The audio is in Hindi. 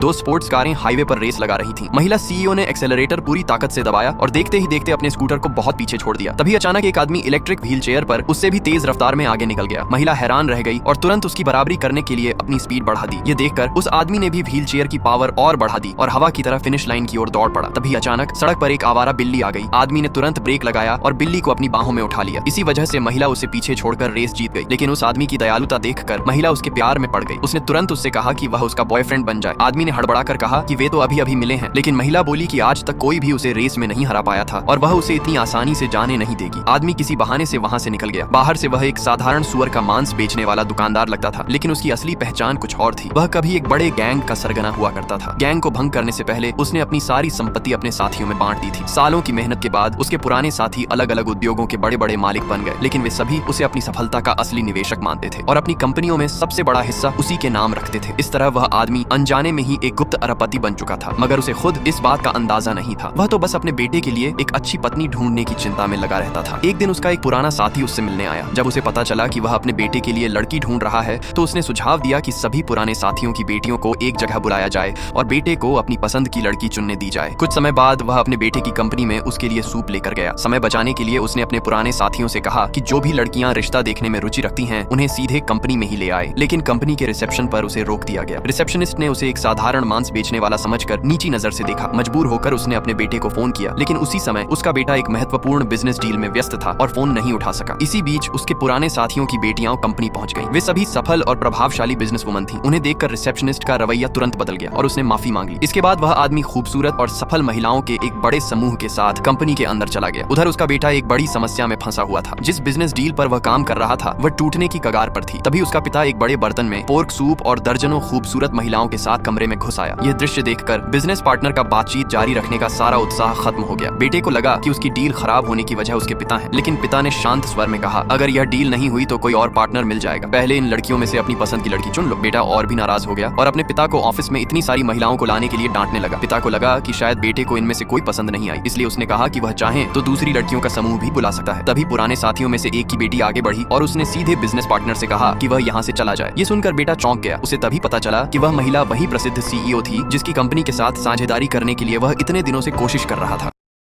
दो स्पोर्ट्स कारें हाईवे पर रेस लगा रही थीं। महिला सीईओ ने एक्सेलरेटर पूरी ताकत से दबाया और देखते ही देखते अपने स्कूटर को बहुत पीछे छोड़ दिया। तभी अचानक एक आदमी इलेक्ट्रिक व्हील चेयर पर उससे भी तेज रफ्तार में आगे निकल गया। महिला हैरान रह गई और तुरंत उसकी बराबरी करने के लिए अपनी स्पीड बढ़ा दी। ये देखकर उस आदमी ने भी व्हील चेयर की पावर और बढ़ा दी और हवा की तरह फिनिश लाइन की ओर दौड़ पड़ा। तभी अचानक सड़क पर एक आवारा बिल्ली आ गई। आदमी ने तुरंत ब्रेक लगाया और बिल्ली को अपनी बाहों में उठा लिया। इसी वजह से महिला उसे पीछे छोड़कर रेस जीत गई। लेकिन उस आदमी की दयालुता देखकर महिला उसके प्यार में पड़ गई। उसने तुरंत उससे कहा कि वह उसका बॉयफ्रेंड बन जाए। आदमी ने हड़बड़ाकर कहा कि वे तो अभी अभी मिले हैं, लेकिन महिला बोली कि आज तक कोई भी उसे रेस में नहीं हरा पाया था और वह उसे इतनी आसानी से जाने नहीं देगी। आदमी किसी बहाने से वहां से निकल गया। बाहर से वह एक साधारण सुअर का मांस बेचने वाला दुकानदार लगता था, लेकिन उसकी असली पहचान कुछ और थी। वह कभी एक बड़े गैंग का सरगना हुआ करता था। गैंग को भंग करने से पहले उसने अपनी सारी संपत्ति अपने साथियों में बांट दी थी। सालों की मेहनत के बाद उसके पुराने साथी अलग अलग उद्योगों के बड़े बड़े मालिक बन गए, लेकिन वे सभी उसे अपनी सफलता का असली निवेशक मानते थे और अपनी कंपनियों में सबसे बड़ा हिस्सा उसी के नाम रखते थे। इस तरह वह आदमी अनजाने में ही एक गुप्त अरबपति बन चुका था, मगर उसे खुद इस बात का अंदाजा नहीं था। वह तो बस अपने बेटे के लिए एक अच्छी पत्नी ढूंढने की चिंता में लगा रहता था। एक दिन उसका एक पुराना साथी उससे मिलने आया। जब उसे पता चला कि वह अपने बेटे के लिए लड़की ढूंढ रहा है, तो उसने सुझाव दिया कि सभी पुराने साथियों की बेटियों को एक जगह बुलाया जाए और बेटे को अपनी पसंद की लड़की चुनने दी जाए। कुछ समय बाद वह अपने बेटे की कंपनी में उसके लिए सूप लेकर गया। समय बचाने के लिए उसने अपने पुराने साथियों से कहा कि जो भी लड़कियां रिश्ता देखने में रुचि रखती हैं, उन्हें सीधे कंपनी में ही ले आए। लेकिन कंपनी के रिसेप्शन पर उसे रोक दिया गया। रिसेप्शनिस्ट ने उसे एक साधारण मांस बेचने वाला समझकर नीची नजर से देखा। मजबूर होकर उसने अपने बेटे को फोन किया, लेकिन उसी समय उसका बेटा एक महत्वपूर्ण बिजनेस डील में व्यस्त था और फोन नहीं उठा सका। इसी बीच उसके पुराने साथियों की बेटियां कंपनी पहुंच गईं। वे सभी सफल और प्रभावशाली बिजनेसवुमन थीं। उन्हें देखकर रिसेप्शनिस्ट का रवैया तुरंत बदल गया और उसने माफी मांग ली। इसके बाद वह आदमी खूबसूरत और सफल महिलाओं के एक बड़े समूह के साथ कंपनी के अंदर चला गया। उधर उसका बेटा एक बड़ी समस्या में फंसा हुआ था। जिस बिजनेस डील पर वह काम कर रहा था, वह टूटने की कगार पर थी। तभी उसका पिता एक बड़े बर्तन में पोर्क सूप और दर्जनों खूबसूरत महिलाओं के साथ कमरे में घुस आया। यह दृश्य देखकर बिजनेस पार्टनर का बातचीत जारी रखने का सारा उत्साह खत्म हो गया। बेटे को लगा कि उसकी डील खराब होने की वजह उसके पिता है, लेकिन पिता ने शांत स्वर में कहा, अगर यह डील नहीं हुई तो कोई और पार्टनर मिल जाएगा। पहले इन लड़कियों में से अपनी पसंद की लड़की चुन लो। बेटा और भी नाराज हो गया और अपने पिता को ऑफिस में इतनी सारी महिलाओं को लाने के लिए डांटने लगा। पिता को लगा कि शायद बेटे को इनमें से कोई पसंद नहीं आई, इसलिए उसने कहा कि वह चाहे तो दूसरी लड़कियों का समूह भी बुला सकता है। तभी पुराने साथियों में से एक की बेटी आगे बढ़ी और उसने सीधे बिजनेस पार्टनर से कहा कि वह यहाँ से चला जाए। ये सुनकर बेटा चौंक गया। उसे तभी पता चला कि वह महिला वही प्रसिद्ध सीईओ थी जिसकी कंपनी के साथ साझेदारी करने के लिए वह इतने दिनों से कोशिश कर रहा था।